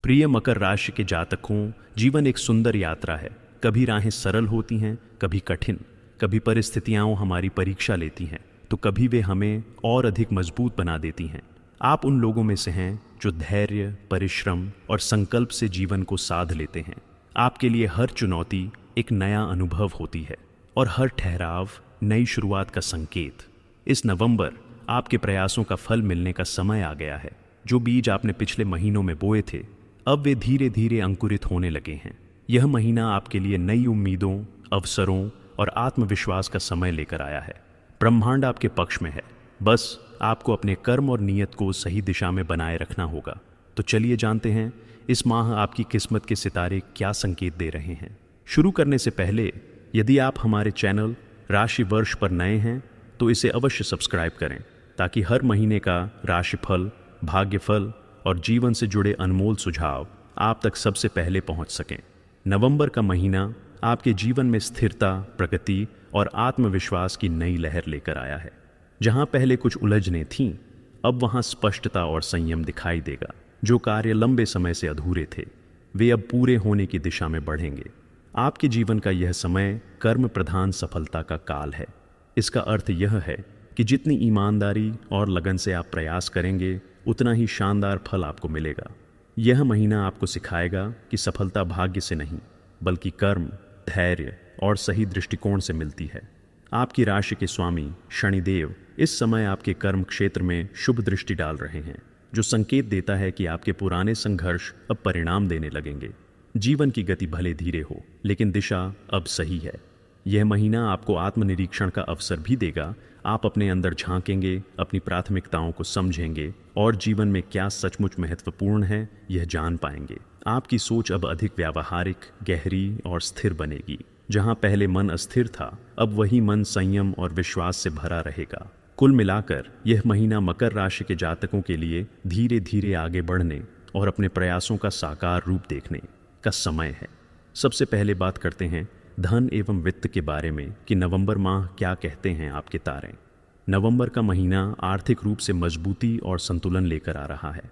प्रिय मकर राशि के जातकों, जीवन एक सुंदर यात्रा है। कभी राहें सरल होती हैं, कभी कठिन, कभी परिस्थितियां हमारी परीक्षा लेती हैं, तो कभी वे हमें और अधिक मजबूत बना देती हैं। आप उन लोगों में से हैं जो धैर्य, परिश्रम और संकल्प से जीवन को साध लेते हैं। आपके लिए हर चुनौती एक नया अनुभव होती है और हर ठहराव नई शुरुआत का संकेत। इस नवंबर आपके प्रयासों का फल मिलने का समय आ गया है। जो बीज आपने पिछले महीनों में बोए थे, अब वे धीरे धीरे अंकुरित होने लगे हैं। यह महीना आपके लिए नई उम्मीदों, अवसरों और आत्मविश्वास का समय लेकर आया है। ब्रह्मांड आपके पक्ष में है, बस आपको अपने कर्म और नियत को सही दिशा में बनाए रखना होगा। तो चलिए जानते हैं इस माह आपकी किस्मत के सितारे क्या संकेत दे रहे हैं। शुरू करने से पहले, यदि आप हमारे चैनल राशि वर्ष पर नए हैं तो इसे अवश्य सब्सक्राइब करें, ताकि हर महीने का राशिफल, भाग्यफल और जीवन से जुड़े अनमोल सुझाव आप तक सबसे पहले पहुंच सकें। नवंबर का महीना आपके जीवन में स्थिरता, प्रगति और आत्मविश्वास की नई लहर लेकर आया है। जहां पहले कुछ उलझनें थीं, अब वहां स्पष्टता और संयम दिखाई देगा। जो कार्य लंबे समय से अधूरे थे, वे अब पूरे होने की दिशा में बढ़ेंगे। आपके जीवन का यह समय कर्म प्रधान सफलता का काल है। इसका अर्थ यह है कि जितनी ईमानदारी और लगन से आप प्रयास करेंगे, उतना ही शानदार फल आपको मिलेगा। यह महीना आपको सिखाएगा कि सफलता भाग्य से नहीं, बल्कि कर्म, धैर्य और सही दृष्टिकोण से मिलती है। आपकी राशि के स्वामी शनिदेव इस समय आपके कर्म क्षेत्र में शुभ दृष्टि डाल रहे हैं, जो संकेत देता है कि आपके पुराने संघर्ष अब परिणाम देने लगेंगे। जीवन की गति भले धीरे हो, लेकिन दिशा अब सही है। यह महीना आपको आत्मनिरीक्षण का अवसर भी देगा। आप अपने अंदर झांकेंगे, अपनी प्राथमिकताओं को समझेंगे और जीवन में क्या सचमुच महत्वपूर्ण है यह जान पाएंगे। आपकी सोच अब अधिक व्यावहारिक, गहरी और स्थिर बनेगी। जहां पहले मन अस्थिर था, अब वही मन संयम और विश्वास से भरा रहेगा। कुल मिलाकर यह महीना मकर राशि के जातकों के लिए धीरे धीरे आगे बढ़ने और अपने प्रयासों का साकार रूप देखने का समय है। सबसे पहले बात करते हैं धन एवं वित्त के बारे में कि नवंबर माह क्या कहते हैं आपके तारे। नवंबर का महीना आर्थिक रूप से मजबूती और संतुलन लेकर आ रहा है।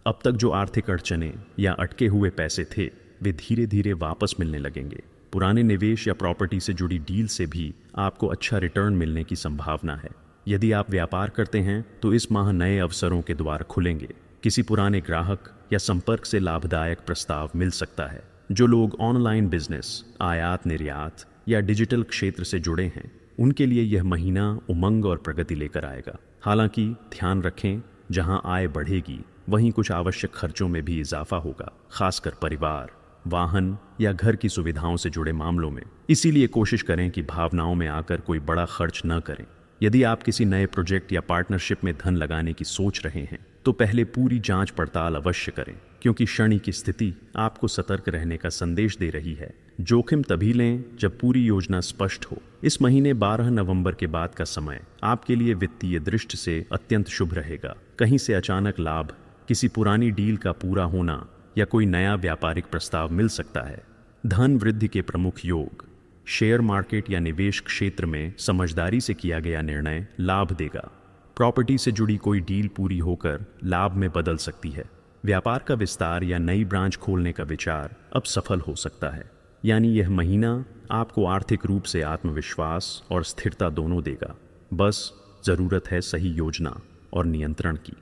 अब तक जो आर्थिक अड़चने या अटके हुए पैसे थे, वे धीरे धीरे वापस मिलने लगेंगे। पुराने निवेश या प्रॉपर्टी से जुड़ी डील से भी आपको अच्छा रिटर्न मिलने की संभावना है। यदि आप व्यापार करते हैं तो इस माह नए अवसरों के द्वार खुलेंगे। किसी पुराने ग्राहक या संपर्क से लाभदायक प्रस्ताव मिल सकता है। जो लोग ऑनलाइन बिजनेस, आयात निर्यात या डिजिटल क्षेत्र से जुड़े हैं, उनके लिए यह महीना उमंग और प्रगति लेकर आएगा। हालांकि ध्यान रखें, जहां आय बढ़ेगी वहीं कुछ आवश्यक खर्चों में भी इजाफा होगा, खासकर परिवार, वाहन या घर की सुविधाओं से जुड़े मामलों में। इसीलिए कोशिश करें कि भावनाओं में आकर कोई बड़ा खर्च न करें। यदि आप किसी नए प्रोजेक्ट या पार्टनरशिप में धन लगाने की सोच रहे हैं तो पहले पूरी जांच पड़ताल अवश्य करें, क्योंकि शनि की स्थिति आपको सतर्क रहने का संदेश दे रही है। जोखिम तभी लें जब पूरी योजना स्पष्ट हो। इस महीने 12 नवंबर के बाद का समय आपके लिए वित्तीय दृष्टि से अत्यंत शुभ रहेगा। कहीं से अचानक लाभ, किसी पुरानी डील का पूरा होना या कोई नया व्यापारिक प्रस्ताव मिल सकता है। धन वृद्धि के प्रमुख योग, शेयर मार्केट या निवेश क्षेत्र में समझदारी से किया गया निर्णय लाभ देगा। प्रॉपर्टी से जुड़ी कोई डील पूरी होकर लाभ में बदल सकती है। व्यापार का विस्तार या नई ब्रांच खोलने का विचार अब सफल हो सकता है। यानी यह महीना आपको आर्थिक रूप से आत्मविश्वास और स्थिरता दोनों देगा। बस ज़रूरत है सही योजना और नियंत्रण की।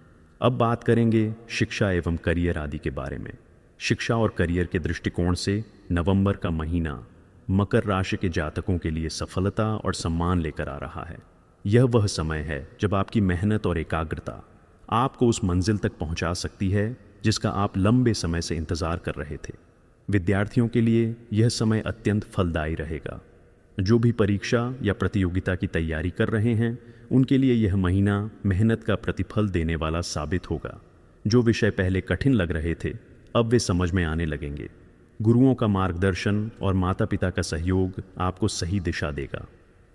अब बात करेंगे शिक्षा एवं करियर आदि के बारे में। शिक्षा और करियर के दृष्टिकोण से नवंबर का महीना मकर राशि के जातकों के लिए सफलता और सम्मान लेकर आ रहा है। यह वह समय है जब आपकी मेहनत और एकाग्रता आपको उस मंजिल तक पहुंचा सकती है जिसका आप लंबे समय से इंतजार कर रहे थे। विद्यार्थियों के लिए यह समय अत्यंत फलदायी रहेगा। जो भी परीक्षा या प्रतियोगिता की तैयारी कर रहे हैं, उनके लिए यह महीना मेहनत का प्रतिफल देने वाला साबित होगा। जो विषय पहले कठिन लग रहे थे, अब वे समझ में आने लगेंगे। गुरुओं का मार्गदर्शन और माता पिता का सहयोग आपको सही दिशा देगा।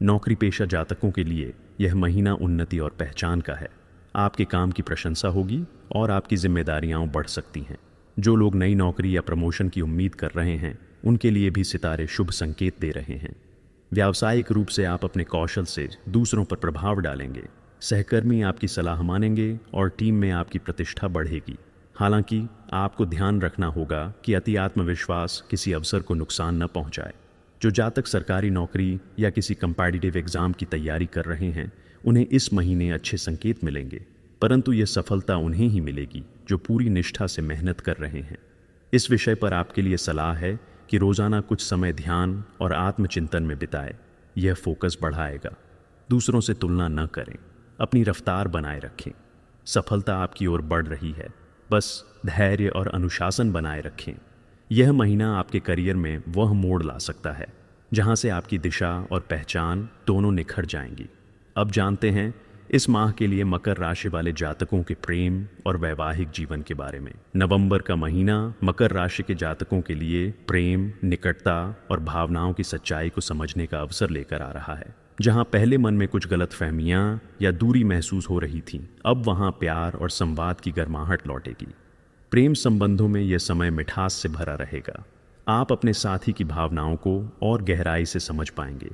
नौकरी पेशा जातकों के लिए यह महीना उन्नति और पहचान का है। आपके काम की प्रशंसा होगी और आपकी जिम्मेदारियां बढ़ सकती हैं। जो लोग नई नौकरी या प्रमोशन की उम्मीद कर रहे हैं, उनके लिए भी सितारे शुभ संकेत दे रहे हैं। व्यावसायिक रूप से आप अपने कौशल से दूसरों पर प्रभाव डालेंगे। सहकर्मी आपकी सलाह मानेंगे और टीम में आपकी प्रतिष्ठा बढ़ेगी। हालांकि आपको ध्यान रखना होगा कि अति आत्मविश्वास किसी अवसर को नुकसान न पहुंचाए। जो जातक सरकारी नौकरी या किसी कंपैटिटिव एग्जाम की तैयारी कर रहे हैं, उन्हें इस महीने अच्छे संकेत मिलेंगे, परंतु यह सफलता उन्हें ही मिलेगी जो पूरी निष्ठा से मेहनत कर रहे हैं। इस विषय पर आपके लिए सलाह है कि रोजाना कुछ समय ध्यान और आत्मचिंतन में बिताएं। यह फोकस बढ़ाएगा। दूसरों से तुलना न करें, अपनी रफ्तार बनाए रखें। सफलता आपकी ओर बढ़ रही है, बस धैर्य और अनुशासन बनाए रखें। यह महीना आपके करियर में वह मोड़ ला सकता है जहां से आपकी दिशा और पहचान दोनों निखर जाएंगी। अब जानते हैं इस माह के लिए मकर राशि वाले जातकों के प्रेम और वैवाहिक जीवन के बारे में। नवंबर का महीना मकर राशि के जातकों के लिए प्रेम, निकटता और भावनाओं की सच्चाई को समझने का अवसर लेकर आ रहा है। जहां पहले मन में कुछ गलतफहमियां या दूरी महसूस हो रही थी, अब वहां प्यार और संवाद की गर्माहट लौटेगी। प्रेम संबंधों में यह समय मिठास से भरा रहेगा। आप अपने साथी की भावनाओं को और गहराई से समझ पाएंगे।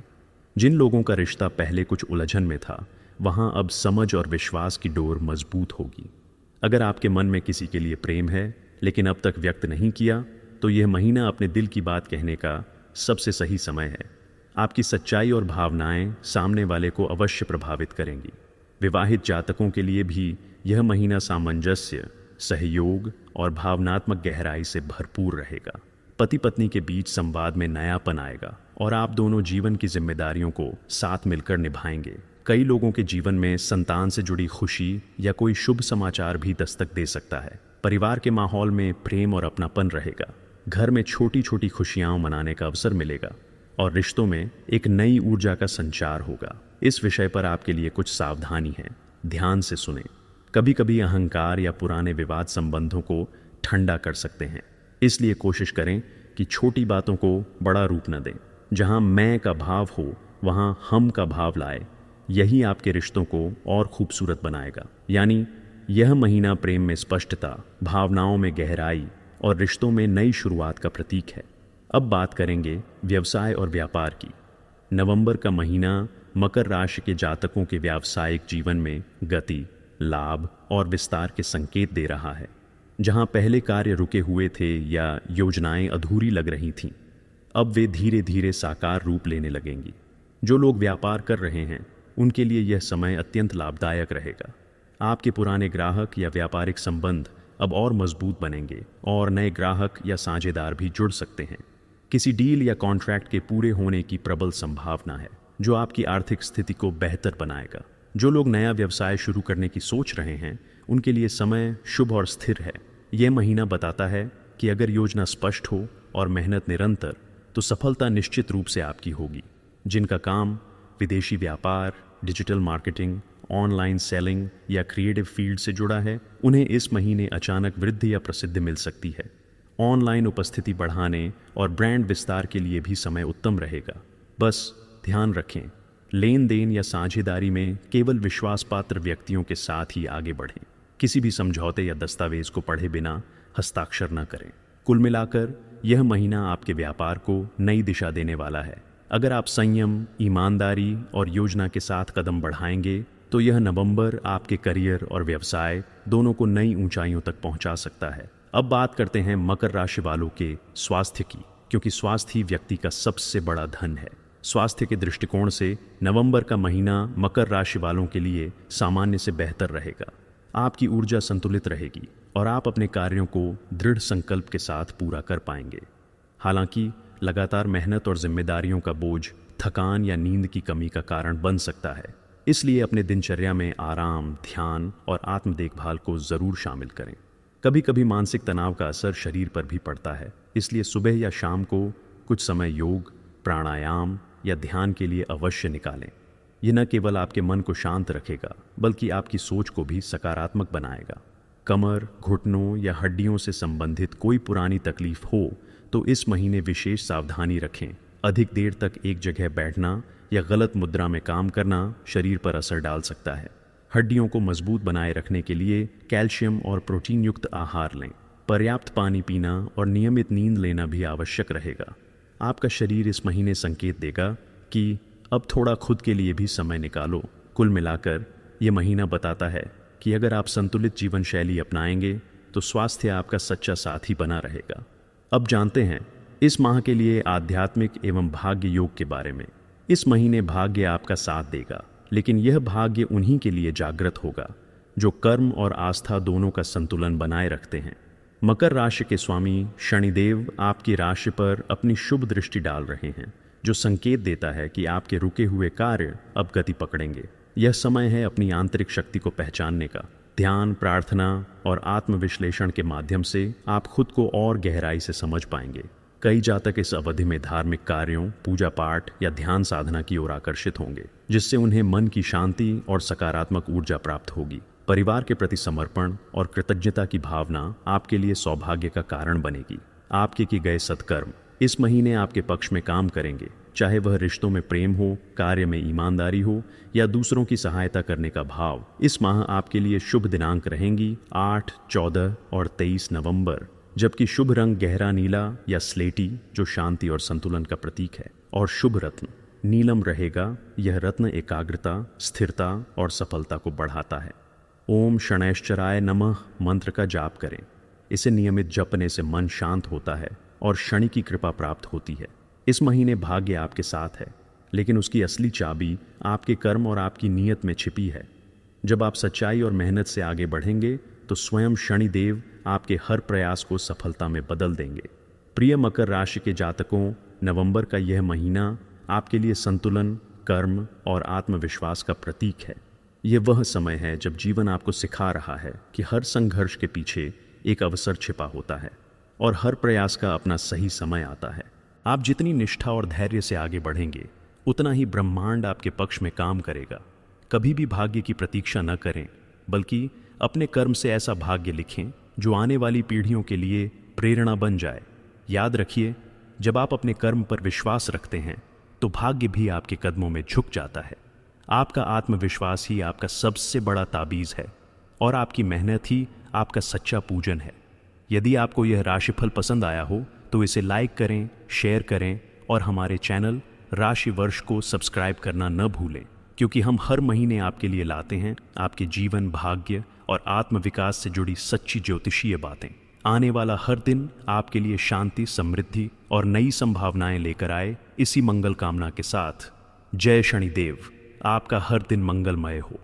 जिन लोगों का रिश्ता पहले कुछ उलझन में था, वहां अब समझ और विश्वास की डोर मजबूत होगी। अगर आपके मन में किसी के लिए प्रेम है लेकिन अब तक व्यक्त नहीं किया, तो यह महीना अपने दिल की बात कहने का सबसे सही समय है। आपकी सच्चाई और भावनाएं सामने वाले को अवश्य प्रभावित करेंगी। विवाहित जातकों के लिए भी यह महीना सामंजस्य, सहयोग और भावनात्मक गहराई से भरपूर रहेगा। पति पत्नी के बीच संवाद में नयापन आएगा और आप दोनों जीवन की जिम्मेदारियों को साथ मिलकर निभाएंगे। कई लोगों के जीवन में संतान से जुड़ी खुशी या कोई शुभ समाचार भी दस्तक दे सकता है। परिवार के माहौल में प्रेम और अपनापन रहेगा। घर में छोटी छोटी खुशियां मनाने का अवसर मिलेगा और रिश्तों में एक नई ऊर्जा का संचार होगा। इस विषय पर आपके लिए कुछ सावधानी है, ध्यान से सुने। कभी कभी अहंकार या पुराने विवाद संबंधों को ठंडा कर सकते हैं, इसलिए कोशिश करें कि छोटी बातों को बड़ा रूप न दें। जहां मैं का भाव हो, वहां हम का भाव लाए। यही आपके रिश्तों को और खूबसूरत बनाएगा। यानी यह महीना प्रेम में स्पष्टता, भावनाओं में गहराई और रिश्तों में नई शुरुआत का प्रतीक है। अब बात करेंगे व्यवसाय और व्यापार की। नवंबर का महीना मकर राशि के जातकों के व्यावसायिक जीवन में गति, लाभ और विस्तार के संकेत दे रहा है। जहां पहले कार्य रुके हुए थे या योजनाएं अधूरी लग रही थीं, अब वे धीरे धीरे साकार रूप लेने लगेंगी। जो लोग व्यापार कर रहे हैं, उनके लिए यह समय अत्यंत लाभदायक रहेगा। आपके पुराने ग्राहक या व्यापारिक संबंध अब और मजबूत बनेंगे और नए ग्राहक या साझेदार भी जुड़ सकते हैं। किसी डील या कॉन्ट्रैक्ट के पूरे होने की प्रबल संभावना है, जो आपकी आर्थिक स्थिति को बेहतर बनाएगा। जो लोग नया व्यवसाय शुरू करने की सोच रहे हैं, उनके लिए समय शुभ और स्थिर है। यह महीना बताता है कि अगर योजना स्पष्ट हो और मेहनत निरंतर, तो सफलता निश्चित रूप से आपकी होगी। जिनका काम विदेशी व्यापार, डिजिटल मार्केटिंग, ऑनलाइन सेलिंग या क्रिएटिव फील्ड से जुड़ा है, उन्हें इस महीने अचानक वृद्धि या प्रसिद्धि मिल सकती है। ऑनलाइन उपस्थिति बढ़ाने और ब्रांड विस्तार के लिए भी समय उत्तम रहेगा। बस ध्यान रखें, लेन देन या साझेदारी में केवल विश्वास पात्र व्यक्तियों के साथ ही आगे बढ़ें। किसी भी समझौते या दस्तावेज को पढ़े बिना हस्ताक्षर न करें। कुल मिलाकर यह महीना आपके व्यापार को नई दिशा देने वाला है। अगर आप संयम, ईमानदारी और योजना के साथ कदम बढ़ाएंगे, तो यह नवंबर आपके करियर और व्यवसाय दोनों को नई ऊंचाइयों तक पहुंचा सकता है। अब बात करते हैं मकर राशि वालों के स्वास्थ्य की, क्योंकि स्वास्थ्य ही व्यक्ति का सबसे बड़ा धन है। स्वास्थ्य के दृष्टिकोण से नवंबर का महीना मकर राशि वालों के लिए सामान्य से बेहतर रहेगा। आपकी ऊर्जा संतुलित रहेगी और आप अपने कार्यों को दृढ़ संकल्प के साथ पूरा कर पाएंगे। हालांकि लगातार मेहनत और जिम्मेदारियों का बोझ थकान या नींद की कमी का कारण बन सकता है। इसलिए अपने दिनचर्या में आराम, ध्यान और आत्म देखभाल को जरूर शामिल करें। कभी कभी मानसिक तनाव का असर शरीर पर भी पड़ता है, इसलिए सुबह या शाम को कुछ समय योग, प्राणायाम या ध्यान के लिए अवश्य निकालें। यह न केवल आपके मन को शांत रखेगा, बल्कि आपकी सोच को भी सकारात्मक बनाएगा। कमर, घुटनों या हड्डियों से संबंधित कोई पुरानी तकलीफ हो तो इस महीने विशेष सावधानी रखें। अधिक देर तक एक जगह बैठना या गलत मुद्रा में काम करना शरीर पर असर डाल सकता है। हड्डियों को मजबूत बनाए रखने के लिए कैल्शियम और प्रोटीन युक्त आहार लें। पर्याप्त पानी पीना और नियमित नींद लेना भी आवश्यक रहेगा। आपका शरीर इस महीने संकेत देगा कि अब थोड़ा खुद के लिए भी समय निकालो। कुल मिलाकर ये महीना बताता है कि अगर आप संतुलित जीवन शैली अपनाएंगे, तो स्वास्थ्य आपका सच्चा साथी बना रहेगा। अब जानते हैं इस माह के लिए आध्यात्मिक एवं भाग्य योग के बारे में। इस महीने भाग्य आपका साथ देगा, लेकिन यह भाग्य उन्हीं के लिए जागृत होगा जो कर्म और आस्था दोनों का संतुलन बनाए रखते हैं। मकर राशि के स्वामी शनिदेव आपकी राशि पर अपनी शुभ दृष्टि डाल रहे हैं, जो संकेत देता है कि आपके रुके हुए कार्य अब गति पकड़ेंगे। यह समय है अपनी आंतरिक शक्ति को पहचानने का। ध्यान, प्रार्थना और आत्मविश्लेषण के माध्यम से आप खुद को और गहराई से समझ पाएंगे। कई जातक इस अवधि में धार्मिक कार्यों, पूजा पाठ या ध्यान साधना की ओर आकर्षित होंगे, जिससे उन्हें मन की शांति और सकारात्मक ऊर्जा प्राप्त होगी। परिवार के प्रति समर्पण और कृतज्ञता की भावना आपके लिए सौभाग्य का कारण बनेगी। आपके किए गए सत्कर्म इस महीने आपके पक्ष में काम करेंगे, चाहे वह रिश्तों में प्रेम हो, कार्य में ईमानदारी हो या दूसरों की सहायता करने का भाव। इस माह आपके लिए शुभ दिनांक रहेंगी 8, 14 और 23 नवंबर, जबकि शुभ रंग गहरा नीला या स्लेटी, जो शांति और संतुलन का प्रतीक है, और शुभ रत्न नीलम रहेगा। यह रत्न एकाग्रता, स्थिरता और सफलता को बढ़ाता है। ओम शनैश्चराय नमः मंत्र का जाप करें। इसे नियमित जपने से मन शांत होता है और शनि की कृपा प्राप्त होती है। इस महीने भाग्य आपके साथ है, लेकिन उसकी असली चाबी आपके कर्म और आपकी नीयत में छिपी है। जब आप सच्चाई और मेहनत से आगे बढ़ेंगे तो स्वयं शनिदेव आपके हर प्रयास को सफलता में बदल देंगे। प्रिय मकर राशि के जातकों, नवंबर का यह महीना आपके लिए संतुलन, कर्म और आत्मविश्वास का प्रतीक है। यह वह समय है जब जीवन आपको सिखा रहा है कि हर संघर्ष के पीछे एक अवसर छिपा होता है और हर प्रयास का अपना सही समय आता है। आप जितनी निष्ठा और धैर्य से आगे बढ़ेंगे, उतना ही ब्रह्मांड आपके पक्ष में काम करेगा। कभी भी भाग्य की प्रतीक्षा न करें, बल्कि अपने कर्म से ऐसा भाग्य लिखें जो आने वाली पीढ़ियों के लिए प्रेरणा बन जाए। याद रखिए, जब आप अपने कर्म पर विश्वास रखते हैं तो भाग्य भी आपके कदमों में झुक जाता है। आपका आत्मविश्वास ही आपका सबसे बड़ा ताबीज़ है और आपकी मेहनत ही आपका सच्चा पूजन है। यदि आपको यह राशिफल पसंद आया हो तो इसे लाइक करें, शेयर करें और हमारे चैनल राशि वर्ष को सब्सक्राइब करना न भूलें, क्योंकि हम हर महीने आपके लिए लाते हैं आपके जीवन, भाग्य और आत्मविकास से जुड़ी सच्ची ज्योतिषीय बातें। आने वाला हर दिन आपके लिए शांति, समृद्धि और नई संभावनाएं लेकर आए। इसी मंगल कामना के साथ जय शनिदेव। आपका हर दिन मंगलमय हो।